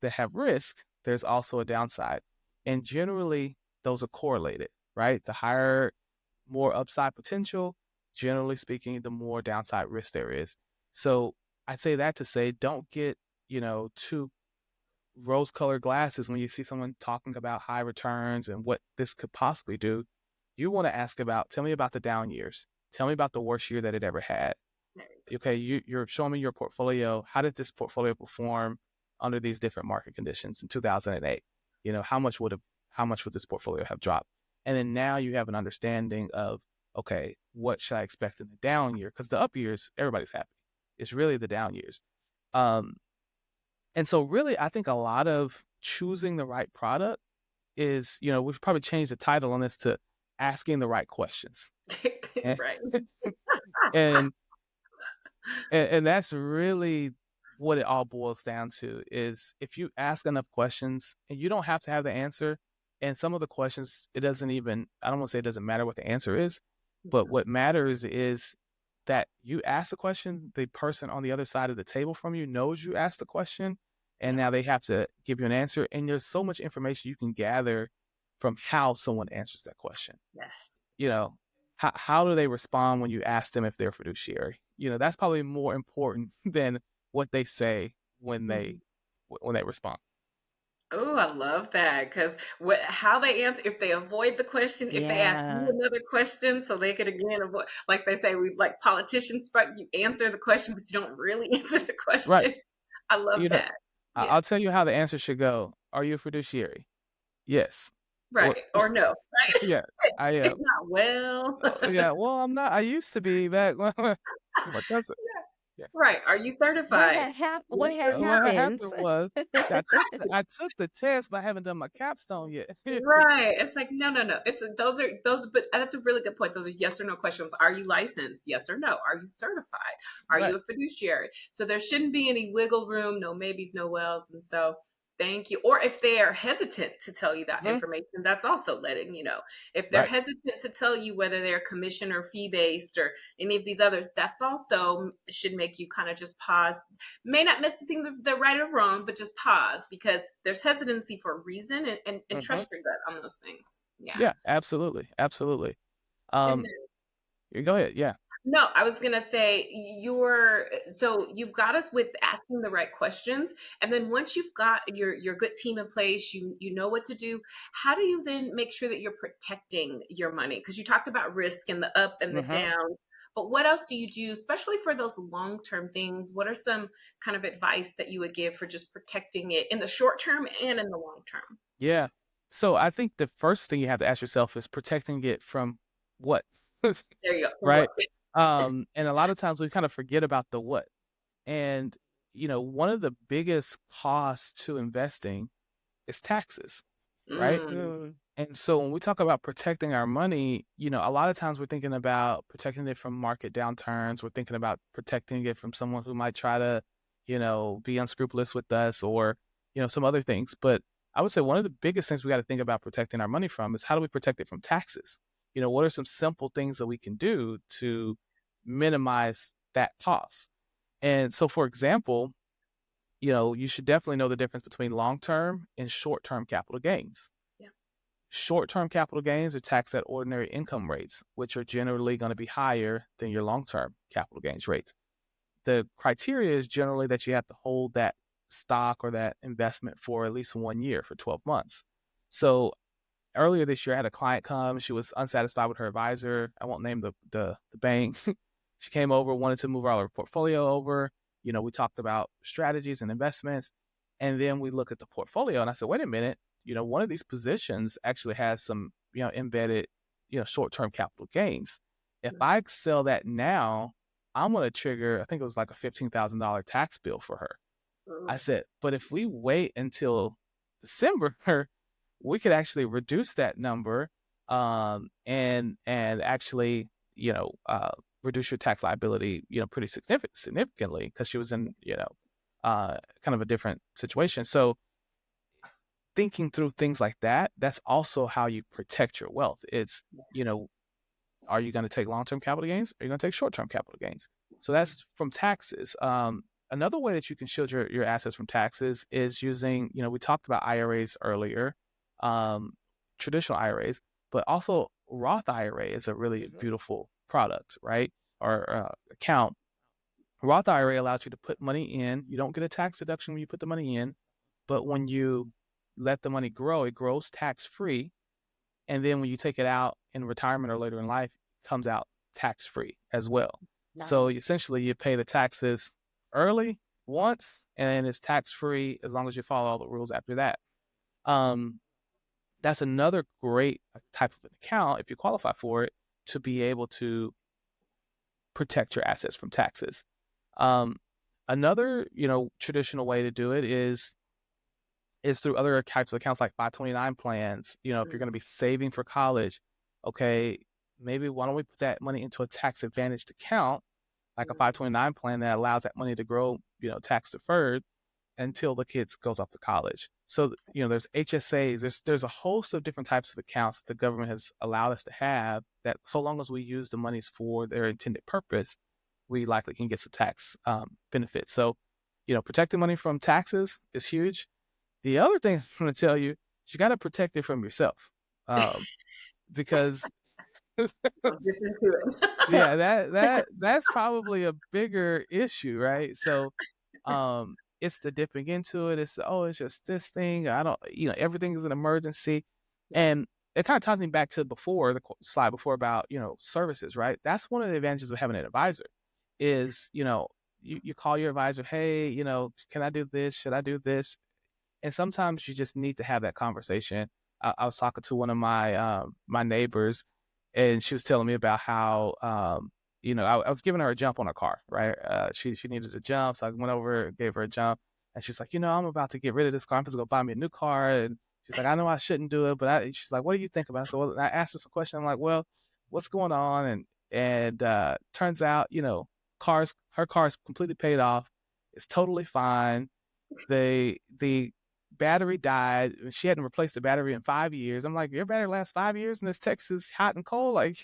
that have risk, there's also a downside, and generally those are correlated, right? The higher, more upside potential, generally speaking, the more downside risk there is. So I say that to say, don't get, too rose-colored glasses when you see someone talking about high returns and what this could possibly do. You want to ask about, tell me about the down years. Tell me about the worst year that it ever had. Okay, you're showing me your portfolio. How did this portfolio perform under these different market conditions in 2008? How much would this portfolio have dropped? And then now you have an understanding of, okay, what should I expect in the down year? Because the up years, everybody's happy. It's really the down years. Um, and so really, I think a lot of choosing the right product is, we should probably change the title on this to asking the right questions. And, Right. and and that's really what it all boils down to is if you ask enough questions and you don't have to have the answer, and some of the questions, I don't want to say it doesn't matter what the answer is, but what matters is that you ask the question, the person on the other side of the table from you knows you asked the question, and now they have to give you an answer. And there's so much information you can gather from how someone answers that question. Yes. you know, how do they respond when you ask them if they're fiduciary? That's probably more important than what they say when they respond. Oh, I love that because how they answer, if they avoid the question, if they ask you Yeah. another question, so they could again avoid, like they say, we like politicians, but you answer the question, but you don't really answer the Right. question. I love You know, that. Yeah, I'll tell you how the answer should go. Are you a fiduciary? Yes. Or right. Or no, right? yeah, I It's am. not well. Yeah, well, I'm not. I used to be back when but that's it. Yeah, Yeah. right. Are you certified? What Yes had or What no? happens? happened was, see, I took the test, but I haven't done my capstone yet. Right. It's like, no, no, no. Those, but that's a really good point. Those are yes or no questions. Are you licensed? Yes or no. Are you certified? Are Right. you a fiduciary? So there shouldn't be any wiggle room, no maybes, no wells. And so thank you. Or if they are hesitant to tell you that Mhm. information, that's also letting you know. If they're Right. hesitant to tell you whether they're commission or fee based or any of these others, that's also should make you kind of just pause, may not necessarily the right or wrong, but just pause because there's hesitancy for a reason and Mhm. trust your gut on those things. Yeah. Yeah, absolutely. Absolutely. And Um, then, you go ahead. Yeah. no, I was gonna say so you've got us with asking the right questions, and then once you've got your good team in place, you know what to do. How do you then make sure that you're protecting your money? Because you talked about risk and the up and the Mhm. down, but what else do you do, especially for those long term things? What are some kind of advice that you would give for just protecting it in the short term and in the long term? Yeah. So I think the first thing you have to ask yourself is protecting it from what? There you go. From what? Right? And a lot of times we kind of forget about the what. And, one of the biggest costs to investing is taxes, right? Mm, Mm, And so when we talk about protecting our money, a lot of times we're thinking about protecting it from market downturns. We're thinking about protecting it from someone who might try to, be unscrupulous with us or, some other things. But I would say one of the biggest things we got to think about protecting our money from is how do we protect it from taxes? What are some simple things that we can do to minimize that cost? And so, for example, you should definitely know the difference between long-term and short-term capital gains. yeah. Short-term capital gains are taxed at ordinary income rates, which are generally going to be higher than your long-term capital gains rates. The criteria is generally that you have to hold that stock or that investment for at least 1 year, for 12 months. So earlier this year, I had a client come. She was unsatisfied with her advisor. I won't name the bank. She came over, wanted to move all her portfolio over. We talked about strategies and investments. And then we looked at the portfolio and I said, wait a minute, one of these positions actually has some, embedded, short-term capital gains. If I sell that now, I'm going to trigger, I think it was like a $15,000 tax bill for her. I Mm, said, but if we wait until December, we could actually reduce that number, and actually, reduce your tax liability, pretty significantly because she was in, kind of a different situation. So thinking through things like that, that's also how you protect your wealth. It's, you know, are you going to take long-term capital gains? Or are you going to take short-term capital gains? So that's from taxes. Another way that you can shield your assets from taxes is using, we talked about IRAs earlier, um, traditional IRAs, but also Roth IRA is a really mhm. beautiful product, right? Or account. Roth IRA allows you to put money in. You don't get a tax deduction when you put the money in, but when you let the money grow, it grows tax-free. And then when you take it out in retirement or later in life, it comes out tax-free as well. So Nice. essentially, you pay the taxes early once, and it's tax-free as long as you follow all the rules after that. Um, that's another great type of an account, if you qualify for it, to be able to protect your assets from taxes. Um, another, traditional way to do it is through other types of accounts like 529 plans. If you're going to be saving for college, okay, maybe why don't we put that money into a tax advantaged account like a 529 plan that allows that money to grow, tax deferred until the kids goes off to college. So, there's HSAs, there's a host of different types of accounts that the government has allowed us to have that so long as we use the monies for their intended purpose, we likely can get some tax benefits. So, protecting money from taxes is huge. The other thing I'm going to tell you is you got to protect it from yourself, because I'll dip into it. yeah, that's probably a bigger issue, right? So, it's the dipping into it. It's, oh, it's just this thing. I don't, everything is an emergency. Yeah. And it kind of ties me back to before slide before about, services, right? That's one of the advantages of having an advisor is, you call your advisor, hey, can I do this? Should I do this? And sometimes you just need to have that conversation. I was talking to one of my neighbors, and she was telling me about how I was giving her a jump on her car, right? She needed a jump, so I went over, gave her a jump, and she's like, I'm about to get rid of this car. I'm just gonna buy me a new car, and she's like, I know I shouldn't do it, but she's like, what do you think about it? So I asked her some question. I'm like, well, what's going on? And turns out, her car's completely paid off. It's totally fine. The battery died. She hadn't replaced the battery in 5 years. I'm like, your battery lasts 5 years in this Texas hot and cold? Like,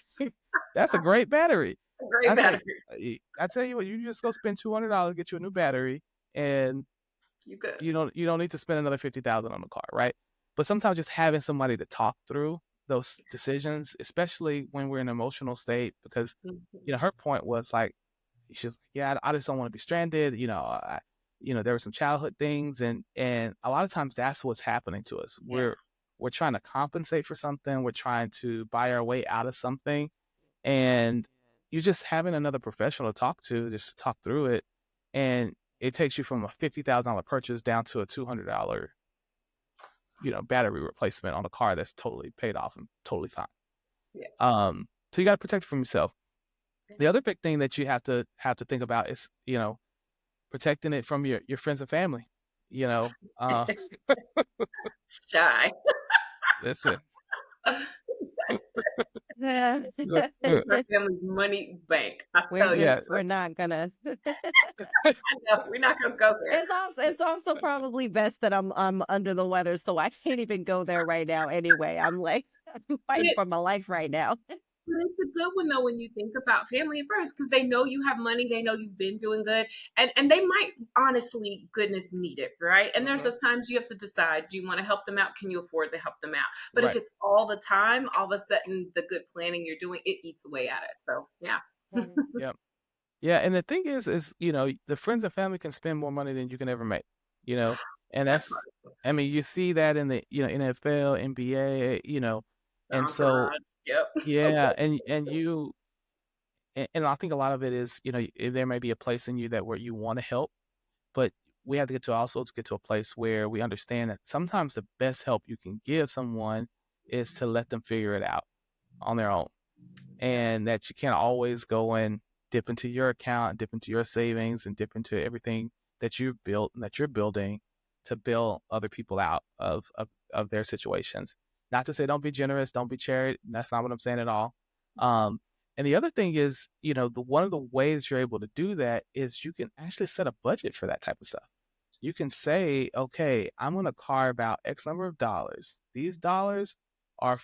that's a great battery. Great I battery. say, I tell you what, you just go spend $200, get you a new battery, and You good. you don't need to spend another $50,000 on the car, right? But sometimes just having somebody to talk through those decisions, especially when we're in an emotional state, because her point was like, she's like, yeah, I just don't want to be stranded. There were some childhood things, and a lot of times that's what's happening to us. Yeah. We're trying to compensate for something. We're trying to buy our way out of something, and you're just having another professional to talk to, just to talk through it, and it takes you from a $50,000 purchase down to a $200, battery replacement on a car that's totally paid off and totally fine. Yeah. So you got to protect it from yourself. The other big thing that you have to think about is, protecting it from your friends and family. Shy. Listen. Yeah. Our family's money bank. We're not gonna. I know, we're not gonna go there. It's also probably best that I'm under the weather, so I can't even go there right now. Anyway, I'm fighting for my life right now. But it's a good one though when you think about family and friends, because they know you have money, they know you've been doing good, and they might honestly, goodness, need it, right? And there's those times you have to decide: do you want to help them out? Can you afford to help them out? But if it's all the time, all of a sudden the good planning you're doing, it eats away at it. So yeah. Yep. Yeah, and the thing is the friends and family can spend more money than you can ever make, and that's, I mean, you see that in the NFL, NBA, and so. Yep. Yeah, and I think a lot of it is, there may be a place in you where you want to help, but we have to get to a place where we understand that sometimes the best help you can give someone is to let them figure it out on their own, and that you can't always go and dip into your account, dip into your savings, and dip into everything that you've built and that you're building to bail other people out of their situations. Not to say don't be generous, don't be charity. That's not what I'm saying at all. And the other thing is, one of the ways you're able to do that is you can actually set a budget for that type of stuff. You can say, okay, I'm going to carve out X number of dollars. These dollars are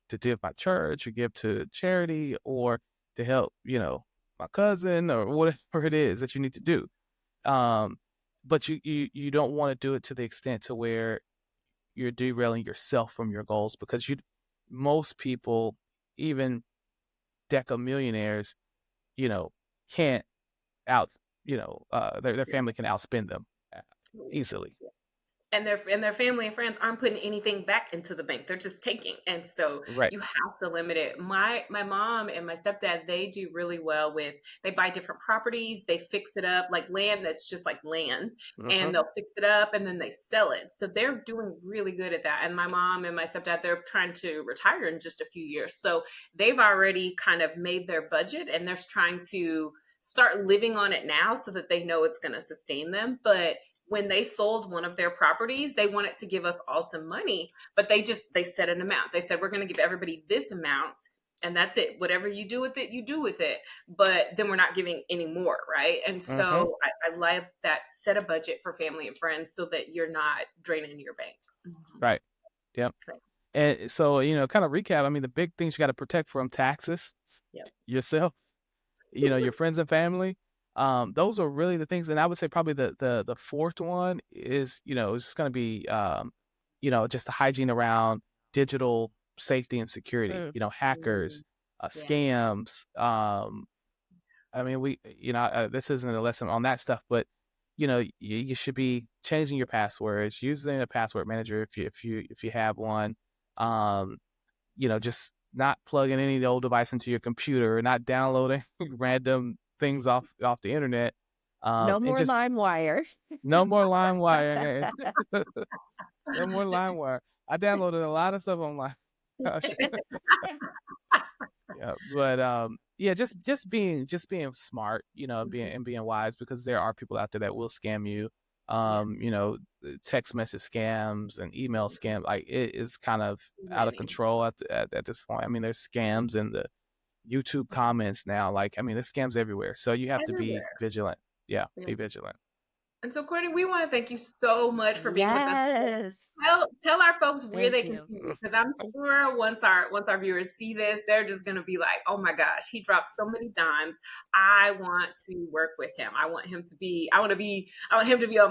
to give my church or give to charity or to help, my cousin or whatever it is that you need to do. But you don't want to do it to the extent to where you're derailing yourself from your goals, because most people, even deca millionaires, can't their family can outspend them easily. And their family and friends aren't putting anything back into the bank. They're just taking. And so you have to limit it. My mom and my stepdad, they do really well they buy different properties. They fix it up, like land that's just like land, and they'll fix it up and then they sell it. So they're doing really good at that. And my mom and my stepdad, they're trying to retire in just a few years. So they've already kind of made their budget and they're trying to start living on it now so that they know it's going to sustain them. But when they sold one of their properties, they wanted to give us all some money, but they set an amount. They said, we're going to give everybody this amount and that's it. Whatever you do with it, you do with it. But then we're not giving any more, right? And so I love that, set a budget for family and friends so that you're not draining your bank. Right. Yep. And so, kind of recap, I mean, the big things you got to protect from: taxes, yourself, your friends and family. Those are really the things. And I would say probably the fourth one is, it's just going to be, just the hygiene around digital safety and security, hackers, scams. I mean, this isn't a lesson on that stuff, but you should be changing your passwords, using a password manager if you have one. Um, just not plugging any old device into your computer, not downloading random things off the internet. No And more just LimeWire. no more LimeWire. No more LimeWire. I downloaded a lot of stuff online. Gosh. Yeah, but yeah, just being smart, being wise, because there are people out there that will scam you. Yeah. Text message scams and email scam, like it is kind of out of Many. control at this point. I mean, there's scams in the YouTube comments now. Like, I mean, there's scams everywhere. So you have to be Everywhere. vigilant. Yeah, Yeah. be vigilant. And so, Courtney, we want to thank you so much for being with us today. Yes. Tell our folks where Thank they can you. see you, because I'm sure once our viewers see this, they're just gonna be like, "Oh my gosh, he dropped so many dimes. I want to work with him. I want him to be on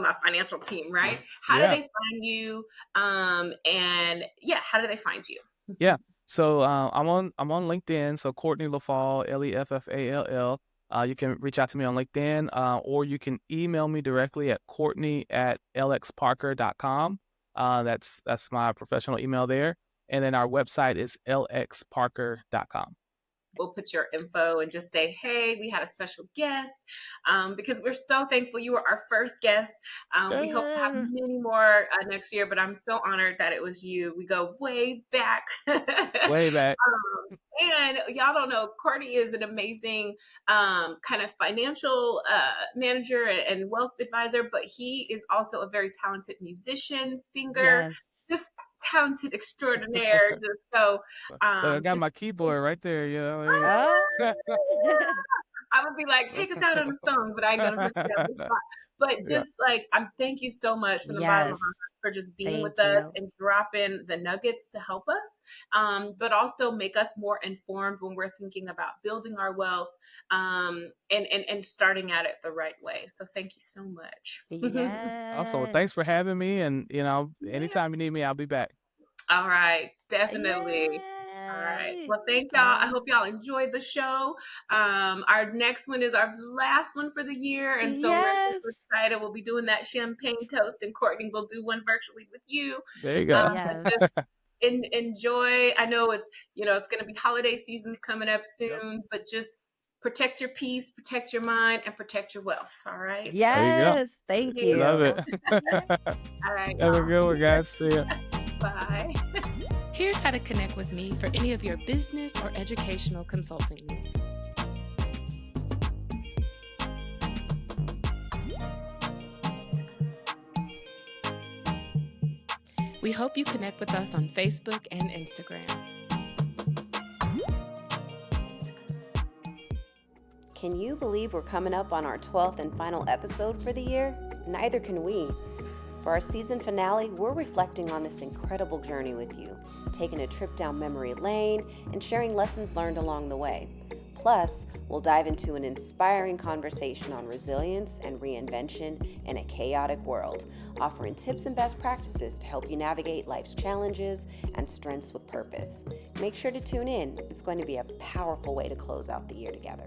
my financial team, right?" How do Yeah. they find you? And yeah, how do they find you? Yeah. So I'm on LinkedIn. So Courtney Leffall, Leffall. You can reach out to me on LinkedIn, or you can email me directly at courtney@lxparker.com. That's my professional email there. And then our website is lxparker.com. We'll put your info and just say, "Hey, we had a special guest," because we're so thankful you were our first guest. We hope to have many more next year, but I'm so honored that it was you. We go way back. Way back. And y'all don't know, Courtney is an amazing kind of financial manager and wealth advisor, but he is also a very talented musician, singer, Yes. just talented extraordinaire. Just so Look, I got just my keyboard right there. Oh. I would be like, "Take us out on a song," but I ain't gonna put you on the spot. But Yeah. just like, thank you so much from the bottom of Yes. my heart for just being with Thank us you. and dropping the nuggets to help us, but also make us more informed when we're thinking about building our wealth, and starting at it the right way. So thank you so much. Also, thanks for Yes. having me. And, Yeah. anytime you need me, I'll be back. All right, definitely. All right. Yay. Well, thank y'all. I hope y'all enjoyed the show. Our next one is our last one for the year, and so we're super Yes. excited. We'll be doing that champagne toast, and Courtney will do one virtually with you. There you go. Yes. Just enjoy. I know it's going to be holiday seasons coming up Yep. soon, but just protect your peace, protect your mind, and protect your wealth. All right. So, There you go. Yes. Thank Love you. it. all right. Have a Y'all. good one, guys. See ya. Bye. Here's how to connect with me for any of your business or educational consulting needs. We hope you connect with us on Facebook and Instagram. Can you believe we're coming up on our 12th and final episode for the year? Neither can we. For our season finale, we're reflecting on this incredible journey with you, taking a trip down memory lane and sharing lessons learned along the way. Plus, we'll dive into an inspiring conversation on resilience and reinvention in a chaotic world, offering tips and best practices to help you navigate life's challenges and strengths with purpose. Make sure to tune in. It's going to be a powerful way to close out the year together.